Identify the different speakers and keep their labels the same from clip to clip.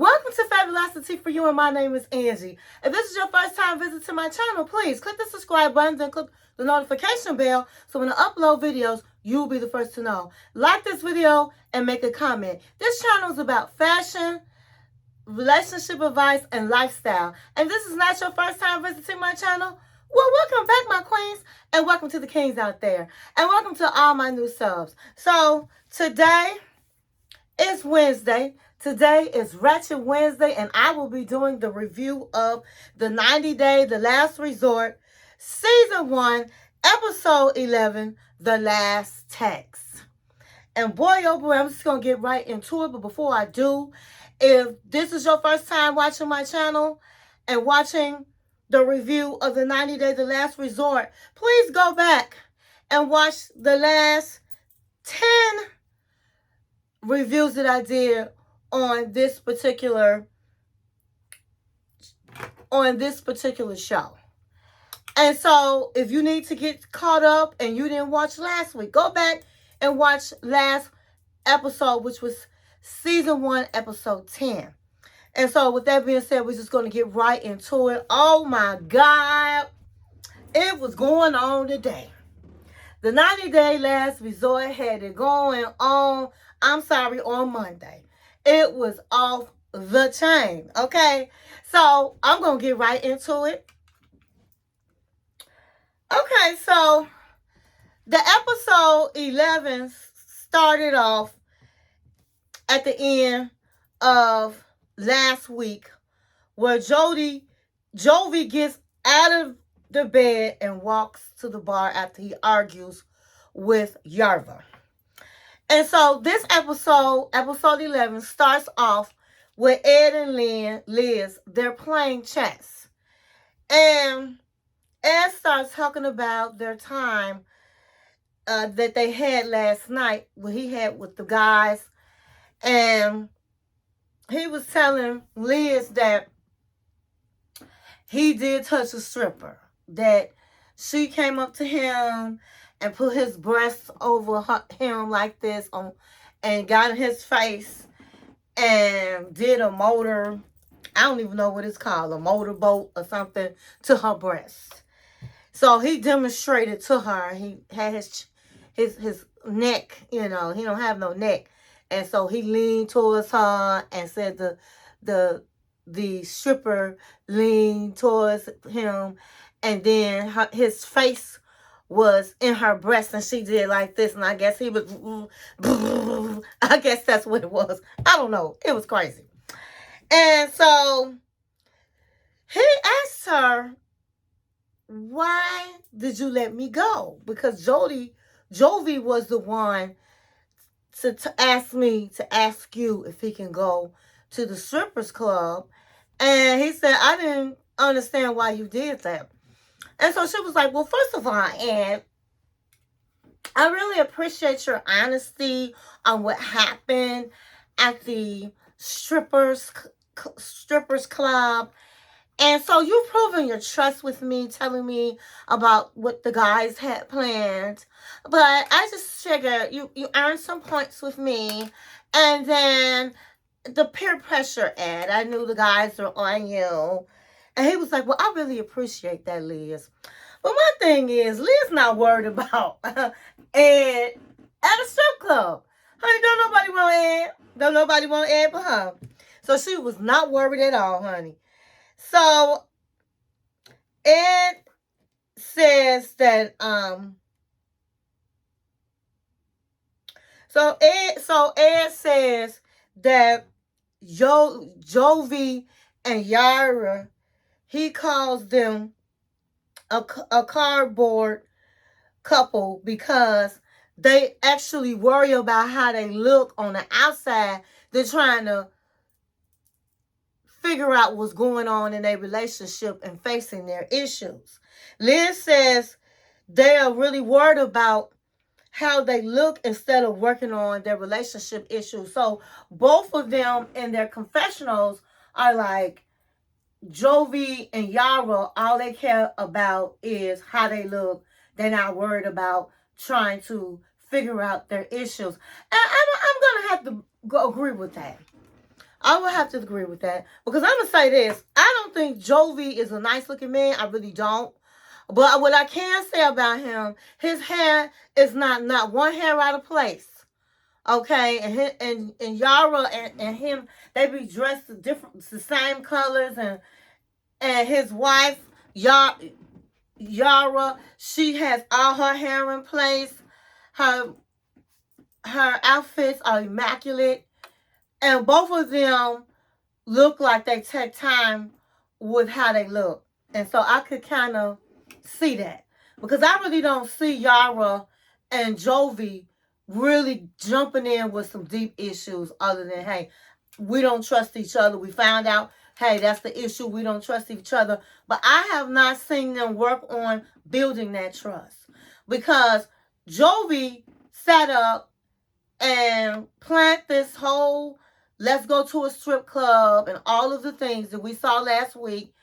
Speaker 1: Welcome to Fabulosity For You, and my name is Angie. If this is your first time visiting my channel, please click the subscribe button and click the notification bell so when I upload videos, you'll be the first to know. Like this video and make a comment. This channel is about fashion, relationship advice, and lifestyle. And this is not your first time visiting my channel, well, welcome back, my queens, and welcome to the kings out there. And welcome to all my new subs. So, today is Wednesday. Today is Ratchet Wednesday, and I will be doing the review of the 90-Day, The Last Resort, Season 1, Episode 11, The Last Text. And boy, oh boy, I'm just going to get right into it. But before I do, if this is your first time watching my channel and watching the review of the 90-Day, The Last Resort, please go back and watch the last 10 reviews that I did on this particular show. And so if you need to get caught up and you didn't watch last week, go back and watch last episode, which was Season 1, Episode 10. And so with that being said, we're just going to get right into it. Oh my God. It was going on today. The 90-Day Last Resort had it going on, on Monday. It was off the chain, okay? So I'm going to get right into it. Okay, so the episode 11 started off at the end of last week where Jovi gets out of the bed and walks to the bar after he argues with Yarva. And so this episode 11, starts off with Ed and Liz, they're playing chess. And Ed starts talking about their time that they had last night, what he had with the guys. And he was telling Liz that he did touch a stripper, that she came up to him and put his breasts over him like this and got in his face and did a motor, I don't even know what it's called, a motorboat or something, to her breast. So he demonstrated to her. He had his neck, you know, he don't have no neck. And so he leaned towards her and said the stripper leaned towards him, and then his face was in her breast, and she did like this, and I guess he was, I guess that's what it was. I don't know. It was crazy. And so he asked her, why did you let me go? Because Jovi was the one to ask me to ask you if he can go to the strippers club. And he said, I didn't understand why you did that. And so she was like, well, first of all, Ed, I really appreciate your honesty on what happened at the strippers club. And so you've proven your trust with me, telling me about what the guys had planned. But I just figured you earned some points with me. And then the peer pressure, Ed, I knew the guys were on you. And he was like, well, I really appreciate that, Liz. But my thing is, Liz not worried about Ed at a strip club. Honey, don't nobody want Ed. Don't nobody want Ed but her. So she was not worried at all, honey. So Ed says that Ed says that Jovi and Yara, he calls them a cardboard couple because they actually worry about how they look on the outside. They're trying to figure out what's going on in their relationship and facing their issues. Liz says they are really worried about how they look instead of working on their relationship issues. So both of them in their confessionals are like, Jovi and Yara, all they care about is how they look. They're not worried about trying to figure out their issues. And I'm going to have to agree with that. I would have to agree with that. Because I'm going to say this. I don't think Jovi is a nice looking man. I really don't. But what I can say about him, his hair is not one hair out of place. Okay, and Yara and him, they be dressed different, the same colors, and his wife Yara, she has all her hair in place. Her outfits are immaculate, and both of them look like they take time with how they look. And so I could kind of see that. Because I really don't see Yara and Jovi really jumping in with some deep issues other than, hey, we don't trust each other. We found out, hey, that's the issue. We don't trust each other. But I have not seen them work on building that trust. Because Jovi sat up and planned this whole let's go to a strip club and all of the things that we saw last week.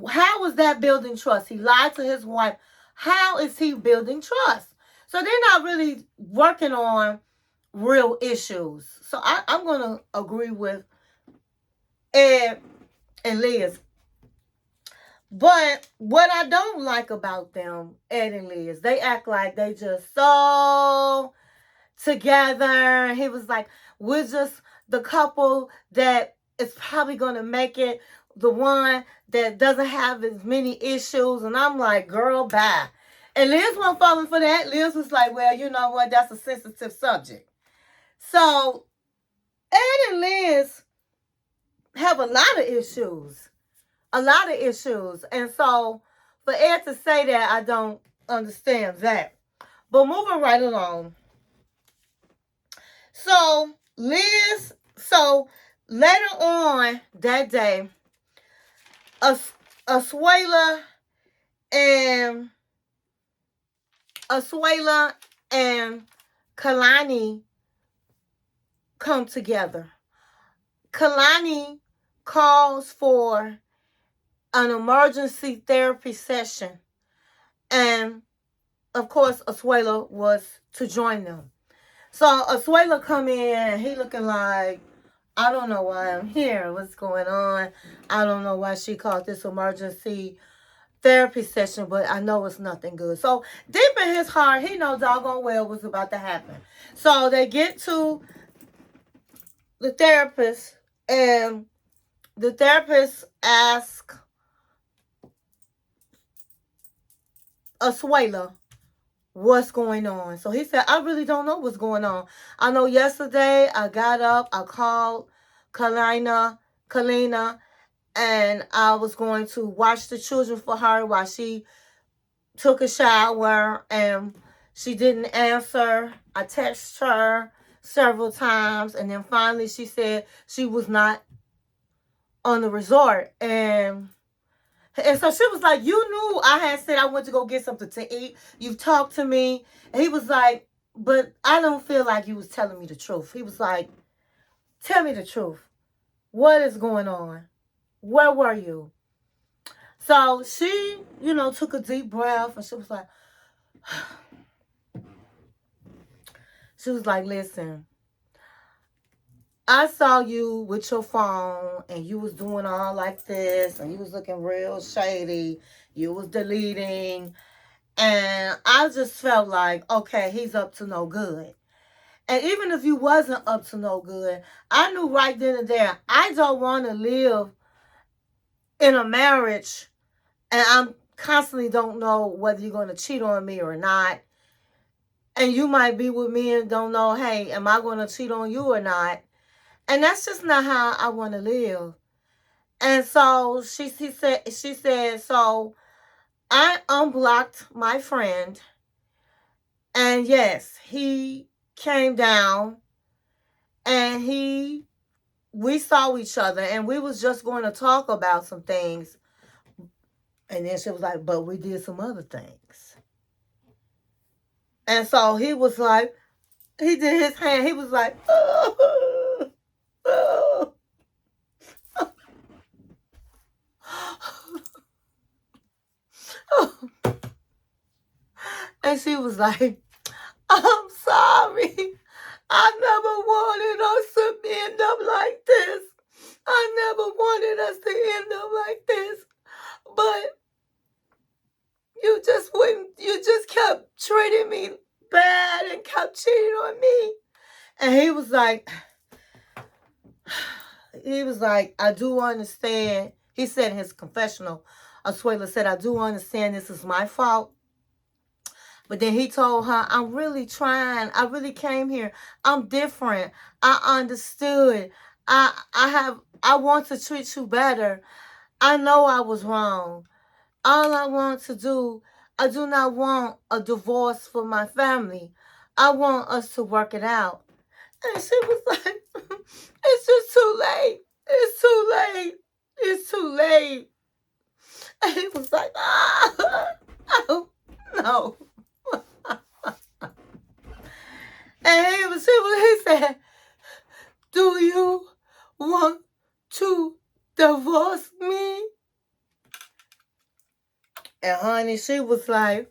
Speaker 1: How was that building trust? He lied to his wife. How is he building trust? So they're not really working on real issues. So I'm going to agree with Ed and Liz. But what I don't like about them, Ed and Liz, they act like they just so together. He was like, we're just the couple that is probably going to make it, the one that doesn't have as many issues. And I'm like, girl, bye. And Liz wasn't falling for that. Liz was like, well, you know what? That's a sensitive subject. So Ed and Liz have a lot of issues. A lot of issues. And so for Ed to say that, I don't understand that. But moving right along. So later on that day, Asuelu and Kalani come together. Kalani calls for an emergency therapy session. And, of course, Asuelu was to join them. So Asuelu come in, and he looking like, I don't know why I'm here. What's going on? I don't know why she called this emergency therapy session, but I know it's nothing good. So deep in his heart, he knows doggone well what's about to happen. So they get to the therapist, and the therapist asks Asuelu what's going on. So he said, I really don't know what's going on. I know yesterday I got up, I called Kalina, and I was going to watch the children for her while she took a shower, and she didn't answer. I texted her several times, and then finally she said she was not on the resort. And so she was like, you knew I had said I went to go get something to eat. You've talked to me. And he was like, but I don't feel like you was telling me the truth. He was like, tell me the truth. What is going on? Where were you? So she, took a deep breath, and she was like, listen, I saw you with your phone, and you was doing all like this, and you was looking real shady. You was deleting, and I just felt like, okay, he's up to no good. And even if you wasn't up to no good, I knew right then and there, I don't want to live in a marriage, and I'm constantly don't know whether you're going to cheat on me or not. And you might be with me and don't know, hey, am I going to cheat on you or not? And that's just not how I want to live. And so she said, so I unblocked my friend. And yes, he came down, and we saw each other, and we was just going to talk about some things. And then she was like, but we did some other things. And so he was like, he did his hand. He was like, oh, oh. And she was like, I'm sorry. I never wanted us to end up like this. like, I do understand. He said in his confessional, Asuelu said, I do understand this is my fault. But then he told her, I'm really trying. I really came here. I'm different. I understood. I want to treat you better. I know I was wrong. All I want to do, I do not want a divorce for my family. I want us to work it out. And she was like, it's just too late. It's too late. It's too late. And he was like, oh, no. And he said, do you want to divorce me? And honey, she was like,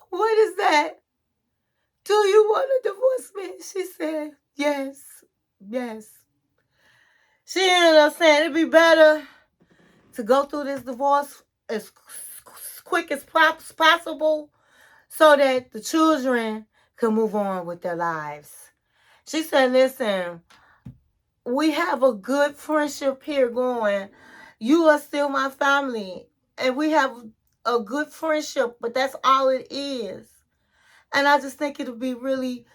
Speaker 1: what is that? Do you want to divorce me? She said, yes, yes. She ended up saying it'd be better to go through this divorce as quick as possible so that the children can move on with their lives. She said, listen, we have a good friendship here going. You are still my family, and we have a good friendship, but that's all it is. And I just think it'll be really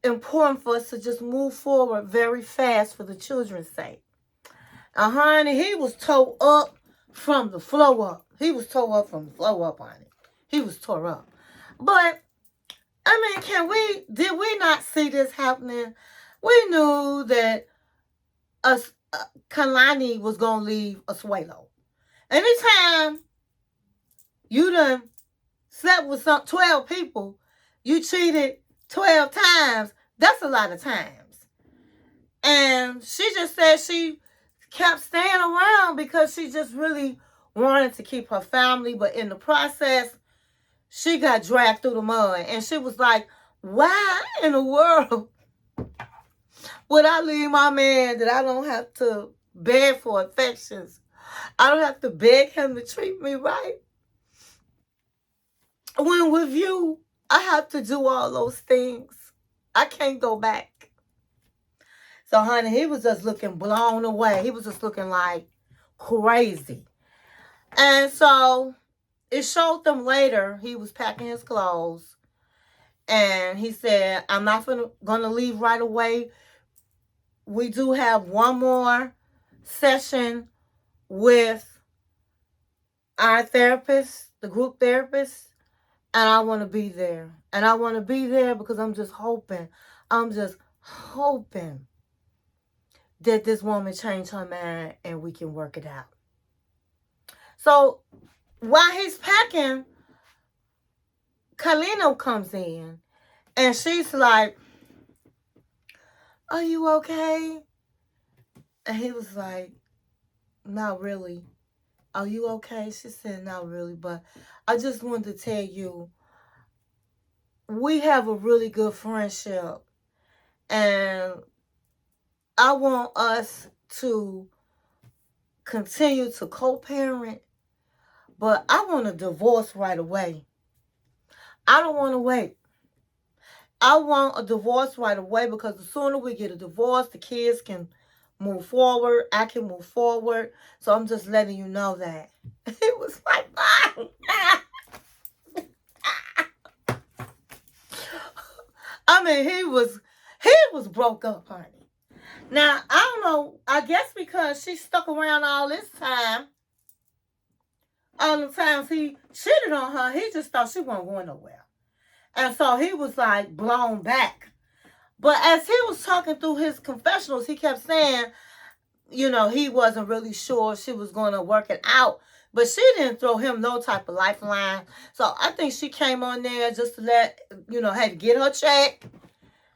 Speaker 1: important for us to just move forward very fast for the children's sake. Honey, he was tore up from the flow up. He was tore up from the flow up, honey. He was tore up. But, I mean, did we not see this happening? We knew that Kalani was going to leave Asuelu. Anytime you done slept with 12 people, you cheated 12 times, that's a lot of times. And she just said she kept staying around because she just really wanted to keep her family. But in the process, she got dragged through the mud. And she was like, why in the world would I leave my man that I don't have to beg for affections? I don't have to beg him to treat me right. When with you, I have to do all those things. I can't go back. So, honey, he was just looking blown away. He was just looking like crazy. And so, it showed them later. He was packing his clothes. And he said, I'm not going to leave right away. We do have one more session with our therapist, the group therapist. And I want to be there. And I want to be there because I'm just hoping that this woman changed her mind and we can work it out. So while he's packing, Kalino comes in and she's like, are you okay? And he was like, not really. Are you okay? She said, not really, but I just wanted to tell you, we have a really good friendship. And I want us to continue to co-parent, but I want a divorce right away. I don't want to wait. I want a divorce right away because the sooner we get a divorce, the kids can move forward. I can move forward. So I'm just letting you know that. It was like, I mean, he was broke up, honey. Now, I don't know. I guess because she stuck around all this time, all the times he cheated on her, he just thought she wasn't going nowhere. And so he was like blown back. But as he was talking through his confessionals, he kept saying, you know, he wasn't really sure she was going to work it out. But she didn't throw him no type of lifeline. So I think she came on there just to let, you know, had to get her check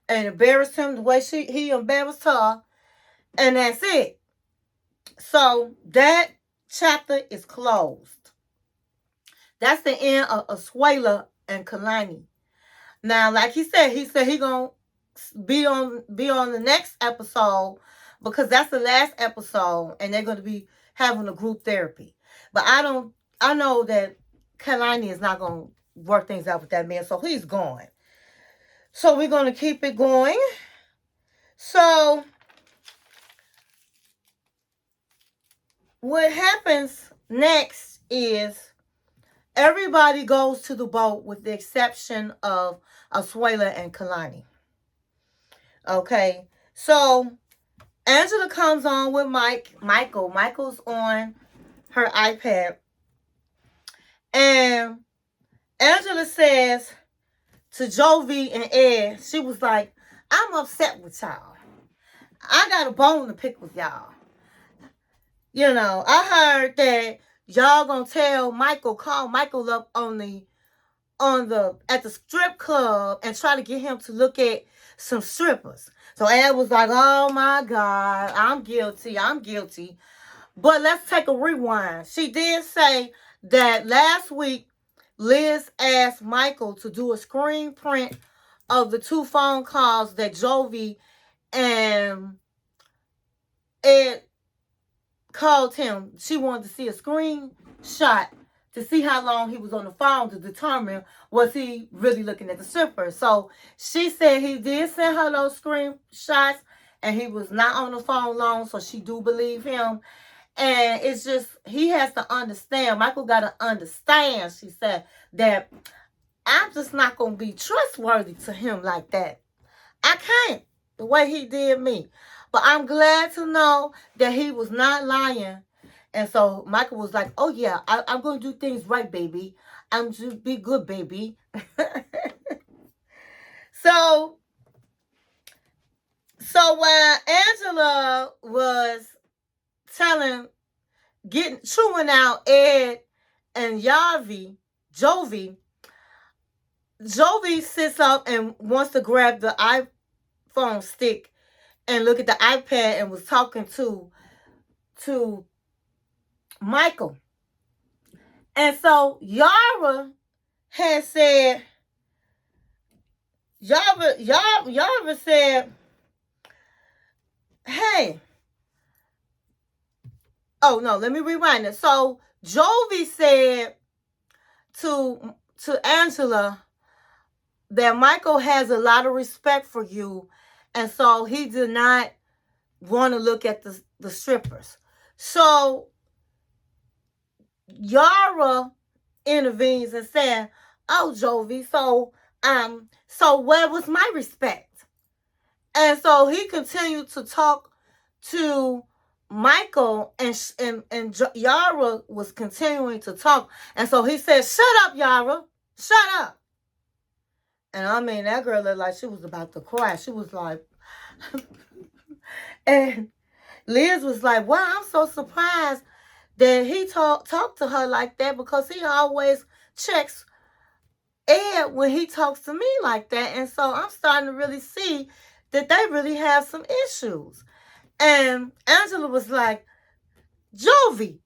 Speaker 1: and embarrass him the way he embarrassed her. And that's it. So that chapter is closed. That's the end of Asuelu and Kalani. Now, like he said he gonna be on the next episode because that's the last episode, and they're gonna be having a group therapy. But I know that Kalani is not gonna work things out with that man, so he's gone. So we're going to keep it going. So what happens next is everybody goes to the boat with the exception of Asuelu and Kalani. Okay. So Angela comes on with Michael. Michael's on her iPad. And Angela says to Jovi and Ed, she was like, I'm upset with y'all. I got a bone to pick with y'all. You know, I heard that y'all gonna tell Michael, call Michael up at the strip club and try to get him to look at some strippers. So Ed was like, oh my God, I'm guilty. But let's take a rewind. She did say that last week Liz asked Michael to do a screen print of the 2 phone calls that Jovi and Ed called him. She wanted to see a screenshot to see how long he was on the phone to determine was he really looking at the stripper. So she said he did send her those screenshots and he was not on the phone long, so she do believe him. And it's just, he has to understand, Michael got to understand, she said, that I'm just not going to be trustworthy to him like that. I can't, the way he did me. But I'm glad to know that he was not lying. And so Michael was like, oh yeah, I'm going to do things right, baby. I'm just be good, baby. So while Angela was chewing out Ed and Jovi sits up and wants to grab the iPhone stick and look at the iPad and was talking to Michael. And so Yara had said, Yara said, hey, oh no, let me rewind it. So Jovi said to Angela that Michael has a lot of respect for you, and so he did not want to look at the strippers. So Yara intervenes and said, oh, Jovi, so where was my respect? And so he continued to talk to Michael, and Yara was continuing to talk. And so he said, shut up, Yara. Shut up. And I mean, that girl looked like she was about to cry. She was like, and Liz was like, wow, I'm so surprised that he talked to her like that, because he always checks Ed when he talks to me like that. And so I'm starting to really see that they really have some issues. And Angela was like, Jovi,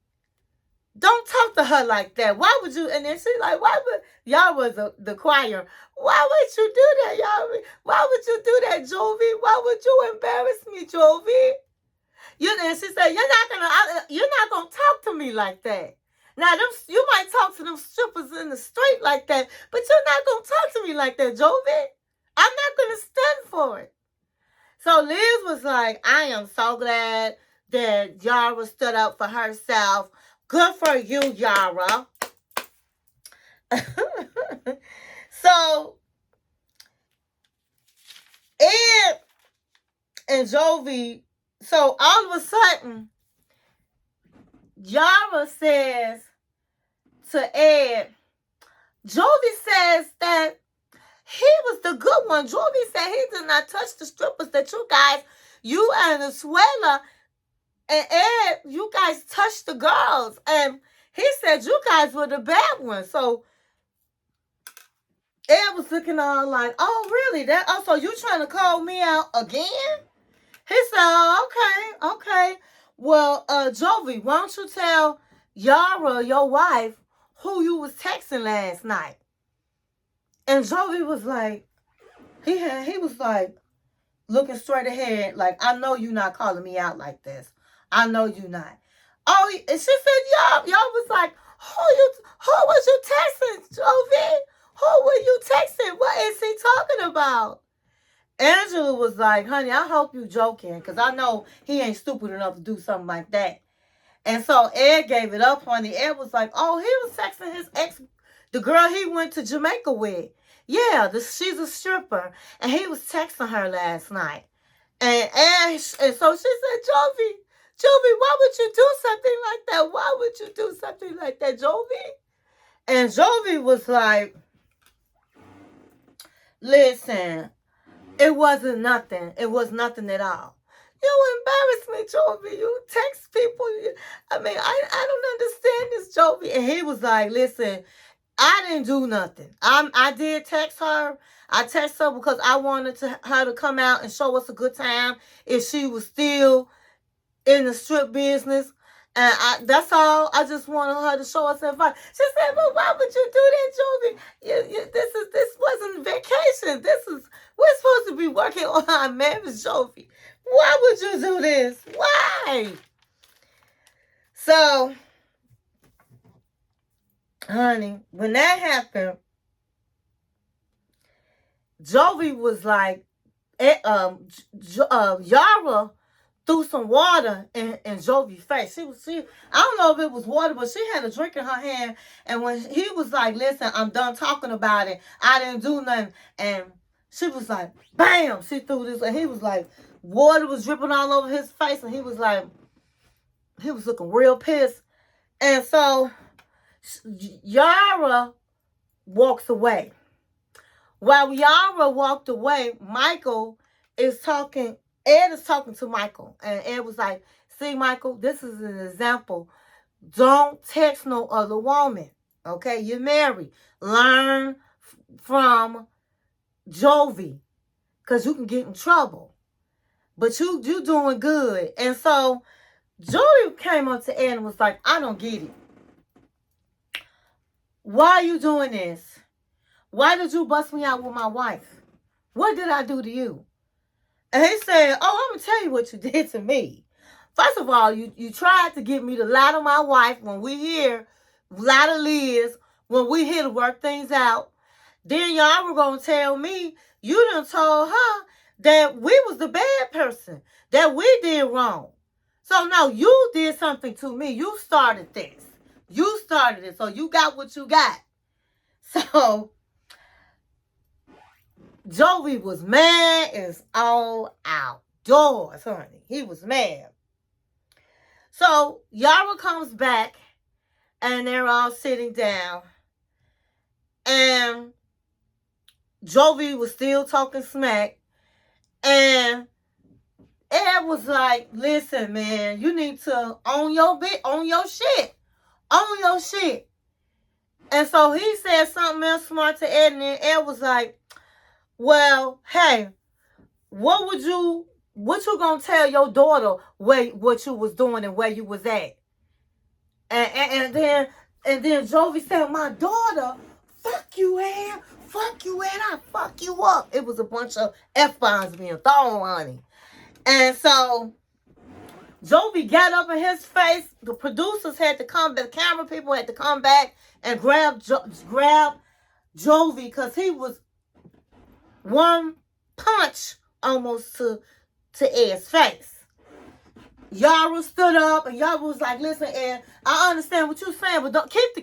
Speaker 1: don't talk to her like that. Why would you? And then she's like, why would, y'all was the choir. Why would you do that, y'all? Why would you do that, Jovi? Why would you embarrass me, Jovi? And she said, you're not gonna talk to me like that. Now, you might talk to them strippers in the street like that, but you're not gonna talk to me like that, Jovi. I'm not gonna stand for it. So Liz was like, I am so glad that Yara stood up for herself. Good for you, Yara. So Ed and Jovi, so all of a sudden, Yara says to Ed, Jovi says that he was the good one. Jovi said he did not touch the strippers, that you and Asuelu and Ed, you guys touched the girls. And he said you guys were the bad ones. So Ed was looking all like, oh, really? So you trying to call me out again? He said, oh, okay. Well, Jovi, why don't you tell Yara, your wife, who you was texting last night? And Jovi was like, he was like looking straight ahead, like, I know you not calling me out like this. I know you not. Oh, and she said, y'all was like, who was you texting, Jovi? Who were you texting? What is he talking about? Angela was like, honey, I hope you joking, because I know he ain't stupid enough to do something like that. And so Ed gave it up, honey. Ed was like, oh, he was texting his ex, the girl he went to Jamaica with. Yeah, she's a stripper. And he was texting her last night. And so she said, Jovi, why would you do something like that? Why would you do something like that, Jovi? And Jovi was like, listen, it wasn't nothing. It was nothing at all. You embarrass me, Jovi. You text people. I mean, I don't understand this, Jovi. And he was like, listen, I didn't do nothing. I did text her. I texted her because I wanted her to come out and show us a good time if she was still in the strip business. And that's all. I just wanted her to show us advice. She said, "Well, why would you do that, Jovi? This wasn't vacation. We're supposed to be working on our marriage, Jovi. Why would you do this? Why?" So, honey, when that happened, Jovi was like, Yara threw some water in Jovi's face. I don't know if it was water, but she had a drink in her hand. And when he was like, listen, I'm done talking about it. I didn't do nothing. And she was like, bam, she threw this. And he was like, water was dripping all over his face. And he was like, he was looking real pissed. And so Yara walks away. While Yara walked away, Ed is talking to Michael. And Ed was like, see, Michael, this is an example. Don't text no other woman. Okay? You're married. Learn from Jovi. Because you can get in trouble. But you doing good. And so Jovi came up to Ed and was like, I don't get it. Why are you doing this? Why did you bust me out with my wife? What did I do to you? And he said, oh, I'm going to tell you what you did to me. First of all, you tried to get me to lie to my wife when we here, lie to Liz, when we here to work things out. Then y'all were going to tell me you done told her that we was the bad person, that we did wrong. So, no, you did something to me. You started this. You started it, so you got what you got. So Jovi was mad as all outdoors, honey. He was mad. So Yara comes back, and they're all sitting down. And Jovi was still talking smack. And Ed was like, listen, man, you need to own your shit. Own your shit. And so he said something else smart to Ed, and then Ed was like, well, hey, what you gonna tell your daughter what you was doing and where you was at? And then Jovi said, my daughter, fuck you, Ed, I fuck you up. It was a bunch of F-bombs being thrown on him. And so Jovi got up in his face. The producers had to come back, the camera people had to come back and grab Jovi, because he was one punch almost to Ed's face. Yara stood up, and Yara was like, listen, Ed, I understand what you're saying, but don't keep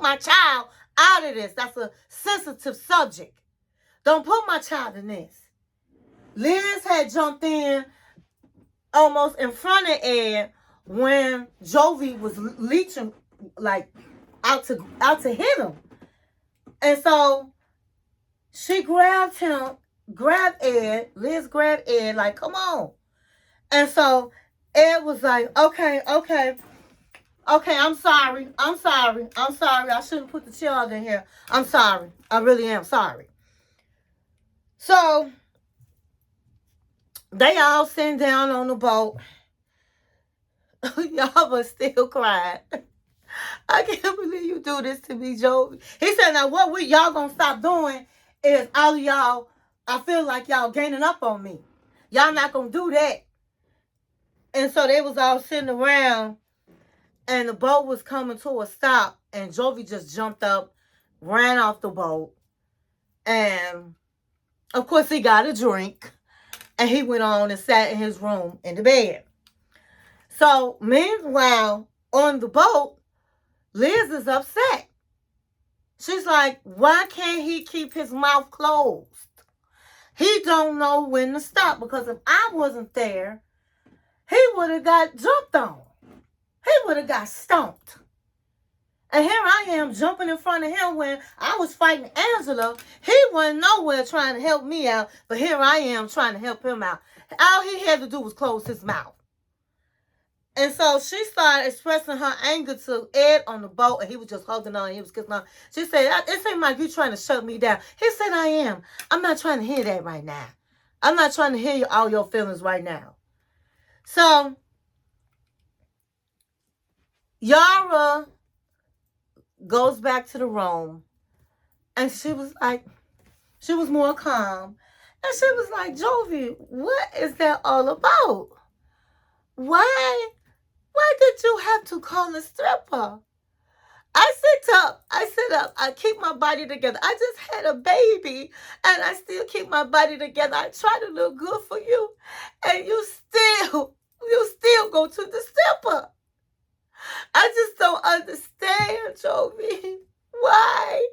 Speaker 1: my child out of this. That's a sensitive subject. Don't put my child in this. Liz had jumped in almost in front of Ed when Jovi was leeching, like, out to hit him. And so she grabbed Ed. Liz grabbed Ed, like, come on. And so Ed was like, okay, I'm sorry. I shouldn't put the child in here. I'm sorry. I really am sorry. So they all sitting down on the boat. Y'all was still crying. I can't believe you do this to me, Jovi. He said, now what y'all gonna stop doing is all of y'all, I feel like y'all gaining up on me. Y'all not gonna do that. And so they was all sitting around, and the boat was coming to a stop, and Jovi just jumped up ran off the boat, and of course he got a drink, and he went on and sat in his room in the bed. So meanwhile, on the boat, Liz is upset. She's like, why can't he keep his mouth closed? He don't know when to stop, because if I wasn't there, he would have got jumped on. He would have got stomped. And here I am jumping in front of him when I was fighting Angela. He wasn't nowhere trying to help me out, but here I am trying to help him out. All he had to do was close his mouth. And so she started expressing her anger to Ed on the boat, and he was just holding on, and he was kissing on. She said, it seems like you're trying to shut me down. He said, I am. I'm not trying to hear that right now. I'm not trying to hear all your feelings right now. So Yara goes back to the room, and she was more calm. And she was like, Jovi, what is that all about? Why did you have to call a stripper? I sit up, I keep my body together. I just had a baby, and I still keep my body together. I try to look good for you, and you still go to the stripper. I just don't understand, Jovi. Why?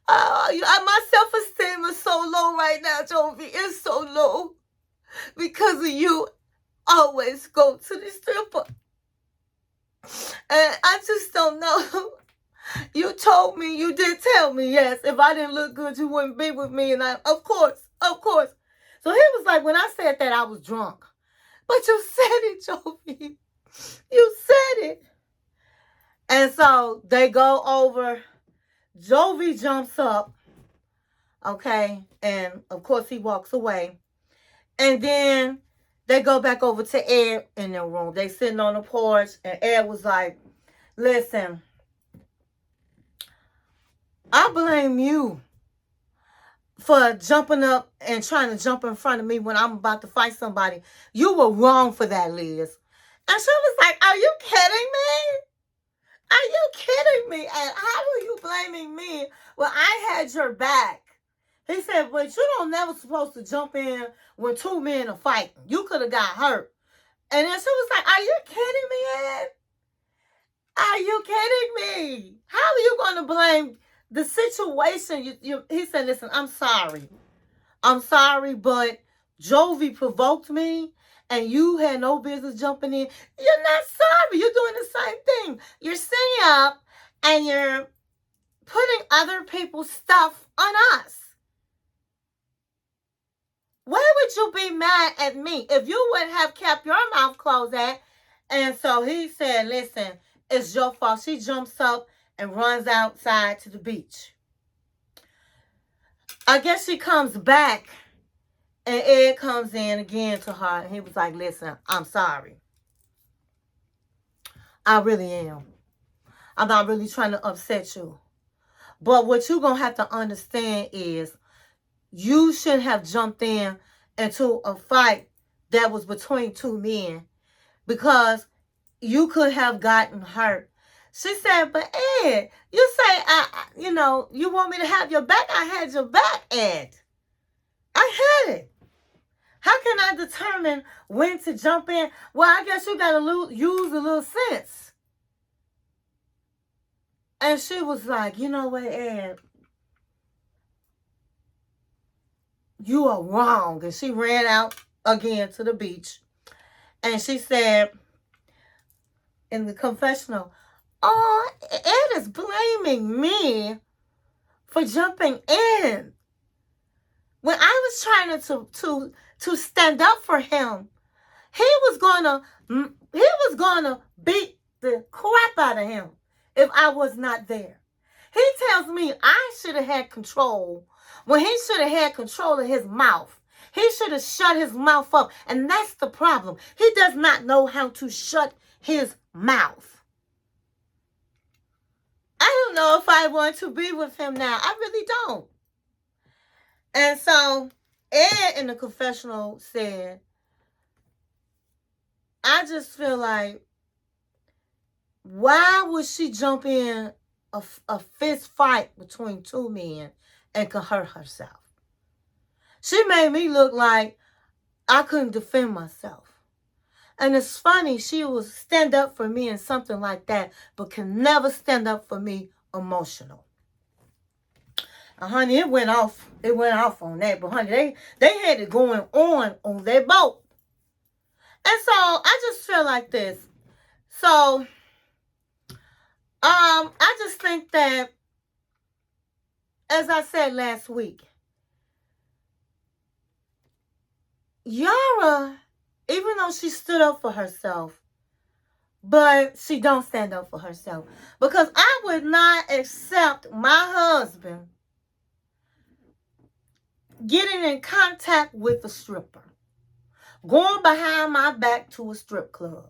Speaker 1: My self-esteem is so low right now, Jovi. It's so low because of you always go to the stripper. And I just don't know. You told me, you did tell me, yes, if I didn't look good, you wouldn't be with me. And of course. So he was like, when I said that, I was drunk. But you said it, Jovi. You said it. And so they go over. Jovi jumps up. Okay. And of course he walks away. And then they go back over to Ed in their room. They sitting on the porch, and Ed was like, listen, I blame you for jumping up and trying to jump in front of me when I'm about to fight somebody. You were wrong for that, Liz. And she was like, are you kidding me? Are you kidding me? And how are you blaming me when I had your back? He said, but you don't never supposed to jump in when two men are fighting. You could have got hurt. And then she was like, are you kidding me, Ed? Are you kidding me? How are you going to blame the situation? He said, listen, I'm sorry. I'm sorry, but Jovi provoked me, and you had no business jumping in. You're not sorry. You're doing the same thing. You're sitting up, and you're putting other people's stuff on us. Why would you be mad at me if you would have kept your mouth closed at? And so he said, listen, it's your fault. She jumps up and runs outside to the beach. I guess she comes back, and Ed comes in again to her, and he was like, listen, I'm sorry. I really am. I'm not really trying to upset you. But what you're going to have to understand is you shouldn't have jumped into a fight that was between two men, because you could have gotten hurt. She said, but Ed, you say, you want me to have your back? I had your back, Ed. I had it. How can I determine when to jump in? Well, I guess you got to use a little sense. And she was like, you know what, Ed? You are wrong. And she ran out again to the beach. And she said in the confessional, oh, Ed is blaming me for jumping in. When I was trying to stand up for him, he was gonna beat the crap out of him if I was not there. He tells me I should have had control when he should have had control of his mouth. He should have shut his mouth up, and that's the problem. He does not know how to shut his mouth. I don't know if I want to be with him now. I really don't. And so Ed in the confessional said, I just feel like, why would she jump in a fist fight between two men and could hurt herself. She made me look like I couldn't defend myself. And it's funny, she will stand up for me and something like that, but can never stand up for me emotional. And honey, it went off. It went off on that. But honey, they had it going on their boat. And so I just feel like this. So I just think that, as I said last week, Yara, even though she stood up for herself, but she don't stand up for herself. Because I would not accept my husband getting in contact with a stripper, going behind my back to a strip club,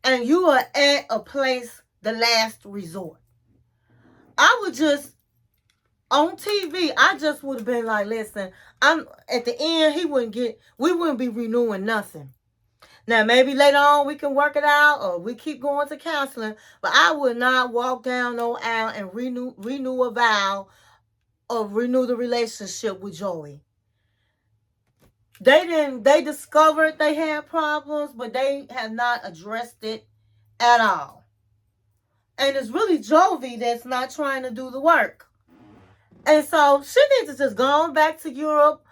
Speaker 1: and you are at a place, the last resort. I would just, on TV, I just would have been like, listen, I'm at the end, we wouldn't be renewing nothing. Now, maybe later on we can work it out or we keep going to counseling, but I would not walk down no aisle and renew a vow or renew the relationship with Joey. They discovered they had problems, but they have not addressed it at all. And it's really Jovi that's not trying to do the work. And so she needs to just go on back to Europe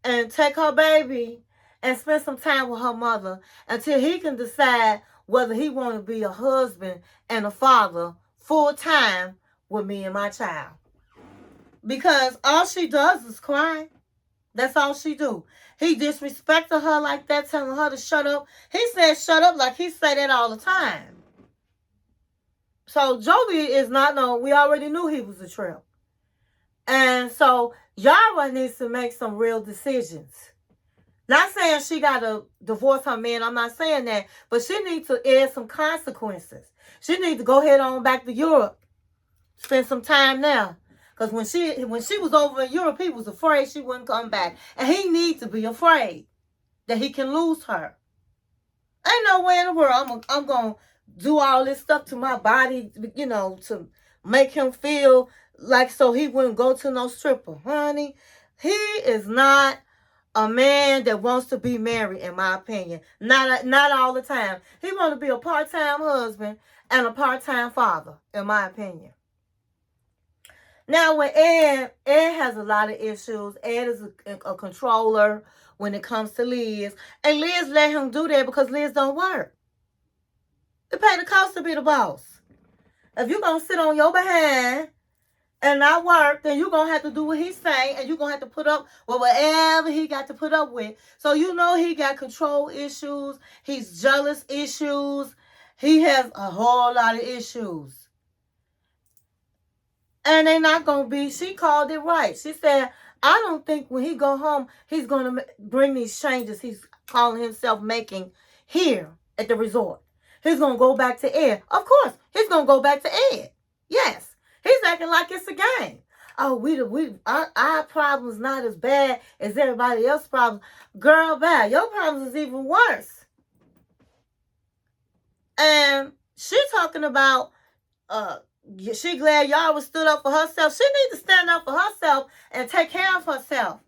Speaker 1: and take her baby and spend some time with her mother until he can decide whether he want to be a husband and a father full time with me and my child. Because all she does is cry. That's all she do. He disrespected her like that, telling her to shut up. He said shut up like he say that all the time. So Jovi is not we already knew he was a trip. And so Yara needs to make some real decisions. Not saying she got to divorce her man. I'm not saying that. But she needs to add some consequences. She needs to go head on back to Europe. Spend some time there. Because when she was over in Europe, he was afraid she wouldn't come back. And he needs to be afraid that he can lose her. Ain't no way in the world I'm going to do all this stuff to my body, to make him feel like so he wouldn't go to no stripper. Honey, he is not a man that wants to be married, in my opinion. Not all the time. He want to be a part-time husband and a part-time father, in my opinion. Now, with Ed has a lot of issues. Ed is a controller when it comes to Liz. And Liz let him do that because Liz don't work. It pay the cost to be the boss. If you're going to sit on your behind and not work, then you're going to have to do what he say, and you're going to have to put up with whatever he got to put up with. So he got control issues. He's jealous issues. He has a whole lot of issues. And they're not going to be, she called it right. She said, I don't think when he go home, he's going to bring these changes he's calling himself making here at the resort. He's going to go back to Ed. Of course, he's going to go back to Ed. Yes. He's acting like it's a game. Oh, our problem's not as bad as everybody else's problems. Girl, bad. Your problems is even worse. And she talking about, she glad y'all was stood up for herself. She needs to stand up for herself and take care of herself.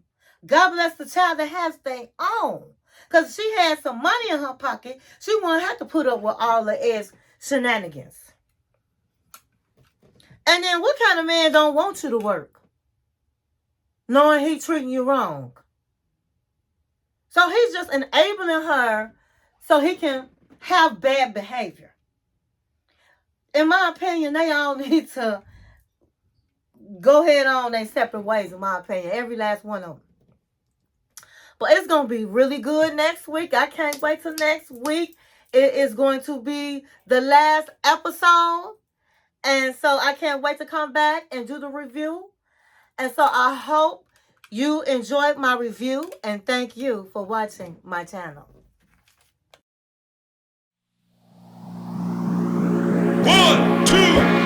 Speaker 1: God bless the child that has their own. Because she had some money in her pocket, she won't have to put up with all the Ed's shenanigans. And then what kind of man don't want you to work, knowing he treating you wrong? So he's just enabling her so he can have bad behavior. In my opinion, they all need to go head on their separate ways, in my opinion. Every last one of them. But it's going to be really good next week. I can't wait till next week. It is going to be the last episode. And so I can't wait to come back and do the review. And so I hope you enjoyed my review. And thank you for watching my channel.
Speaker 2: 1, 2,